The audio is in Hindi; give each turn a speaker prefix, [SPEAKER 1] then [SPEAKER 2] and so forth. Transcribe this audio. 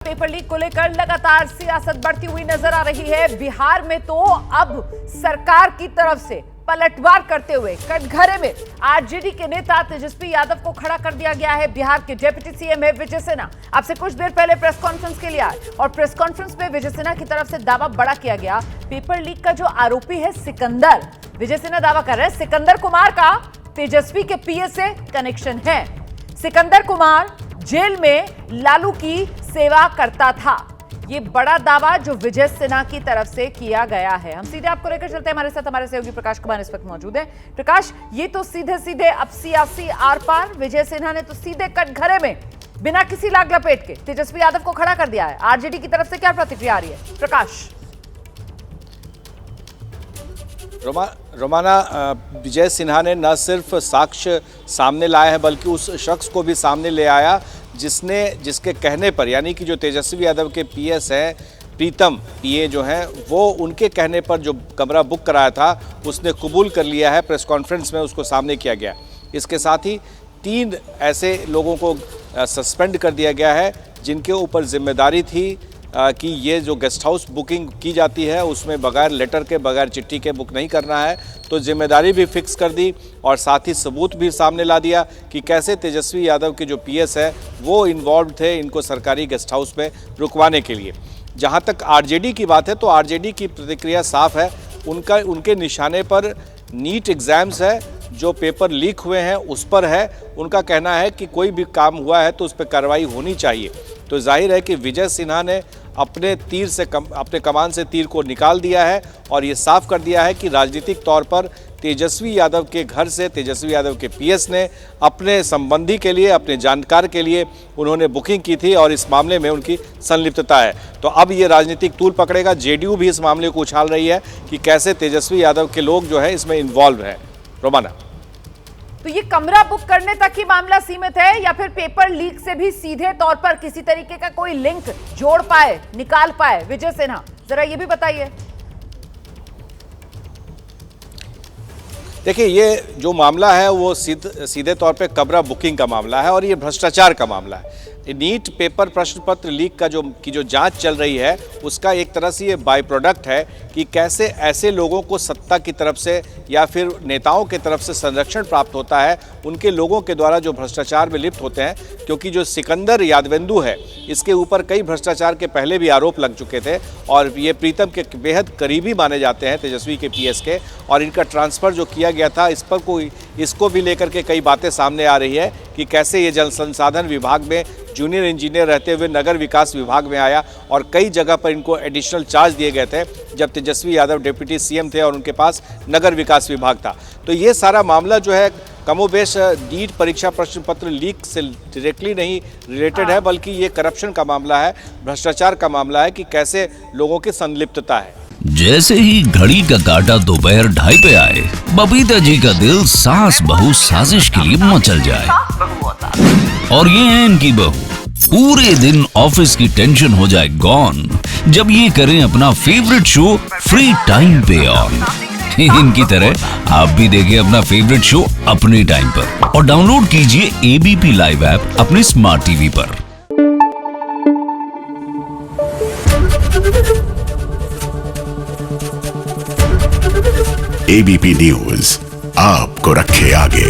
[SPEAKER 1] पेपर लीक को लेकर लगातार सियासत बढ़ती हुई नजर आ रही है। बिहार में तो अब सरकार की तरफ से पलटवार करते हुए कटघरे में आरजेडी के नेता तेजस्वी यादव को खड़ा कर दिया गया है। बिहार के डिप्टी सीएम है विजय सिन्हा आपसे कुछ देर पहले प्रेस कॉन्फ्रेंस के लिए आए और प्रेस कॉन्फ्रेंस में विजय सिन्हा की तरफ से दावा बड़ा किया गया। पेपर लीक का जो आरोपी है सिकंदर, विजय सिन्हा दावा कर रहे हैं सिकंदर कुमार का तेजस्वी के पीए से कनेक्शन है। सिकंदर कुमार जेल में लालू की सेवा करता था। ये बड़ा दावा जो विजय सिन्हा की तरफ से किया गया है। हम सीधे आपको लेकर चलते हैं, हमारे साथ हमारे सहयोगी प्रकाश कुमार इस वक्त मौजूद है। प्रकाश, ये तो सीधे सीधे अब सियासी आर पार, विजय सिन्हा ने तो सीधे कटघरे में बिना किसी लाग लपेट के तेजस्वी यादव को खड़ा कर दिया है। आरजेडी की तरफ से क्या प्रतिक्रिया आ रही है प्रकाश?
[SPEAKER 2] रोमाना, विजय सिन्हा ने न सिर्फ साक्ष्य सामने लाए हैं बल्कि उस शख्स को भी सामने ले आया जिसके कहने पर, यानी कि जो तेजस्वी यादव के पीएस हैं प्रीतम पीए जो हैं, वो उनके कहने पर जो कमरा बुक कराया था उसने कबूल कर लिया है। प्रेस कॉन्फ्रेंस में उसको सामने किया गया। इसके साथ ही 3 ऐसे लोगों को सस्पेंड कर दिया गया है जिनके ऊपर जिम्मेदारी थी कि ये जो गेस्ट हाउस बुकिंग की जाती है उसमें बगैर लेटर के, बगैर चिट्ठी के बुक नहीं करना है। तो जिम्मेदारी भी फिक्स कर दी और साथ ही सबूत भी सामने ला दिया कि कैसे तेजस्वी यादव के जो पीएस है वो इन्वॉल्व थे इनको सरकारी गेस्ट हाउस में रुकवाने के लिए। जहाँ तक आरजेडी की बात है तो आरजेडी की प्रतिक्रिया साफ है। उनके निशाने पर नीट एग्ज़ाम्स है, जो पेपर लीक हुए हैं उस पर है। उनका कहना है कि कोई भी काम हुआ है तो उस पर कार्रवाई होनी चाहिए। तो जाहिर है कि विजय सिन्हा ने अपने कमान से तीर को निकाल दिया है और ये साफ कर दिया है कि राजनीतिक तौर पर तेजस्वी यादव के घर से, तेजस्वी यादव के पीएस ने अपने संबंधी के लिए, अपने जानकार के लिए उन्होंने बुकिंग की थी और इस मामले में उनकी संलिप्तता है। तो अब ये राजनीतिक तूल पकड़ेगा। जेडीयू भी इस मामले को उछाल रही है कि कैसे तेजस्वी यादव के लोग जो है इसमें इन्वॉल्व है। रोमाना,
[SPEAKER 1] तो ये कमरा बुक करने तक ही मामला सीमित है या फिर पेपर लीक से भी सीधे तौर पर किसी तरीके का कोई लिंक जोड़ पाए, निकाल पाए विजय सिन्हा? जरा ये भी बताइए।
[SPEAKER 2] देखिए, ये जो मामला है वो सीधे तौर पे कमरा बुकिंग का मामला है और ये भ्रष्टाचार का मामला है। नीट पेपर प्रश्न पत्र लीक का जो जांच चल रही है उसका एक तरह से ये बाय प्रोडक्ट है कि कैसे ऐसे लोगों को सत्ता की तरफ से या फिर नेताओं की तरफ से संरक्षण प्राप्त होता है, उनके लोगों के द्वारा जो भ्रष्टाचार में लिप्त होते हैं। क्योंकि जो सिकंदर यादवेंदु है इसके ऊपर कई भ्रष्टाचार के पहले भी आरोप लग चुके थे और ये प्रीतम के बेहद करीबी माने जाते हैं तेजस्वी के पीएस के। और इनका ट्रांसफ़र जो किया गया था इसको भी लेकर के कई बातें सामने आ रही है कि कैसे ये जल संसाधन विभाग में जूनियर इंजीनियर रहते हुए नगर विकास विभाग में आया और कई जगह पर इनको एडिशनल चार्ज दिए गए थे जब तेजस्वी यादव डिप्टी सीएम थे और उनके पास नगर विकास विभाग था। तो ये सारा मामला जो है कमोबेश नीट परीक्षा प्रश्न पत्र लीक से डायरेक्टली नहीं रिलेटेड है, बल्कि ये करप्शन का मामला है, भ्रष्टाचार का मामला है कि कैसे लोगों की संलिप्तता है।
[SPEAKER 3] जैसे ही घड़ी का काटा दोपहर 2:30 पे आए, बबीता जी का दिल सास बहू साजिश के लिए मचल जाए। और ये है इनकी बहू, पूरे दिन ऑफिस की टेंशन हो जाए गॉन जब ये करें अपना फेवरेट शो फ्री टाइम पे ऑन। इनकी तरह आप भी देखिए अपना फेवरेट शो अपने टाइम पर और डाउनलोड कीजिए एबीपी लाइव ऐप अपने स्मार्ट टीवी पर।
[SPEAKER 4] एबीपी न्यूज आपको रखे आगे।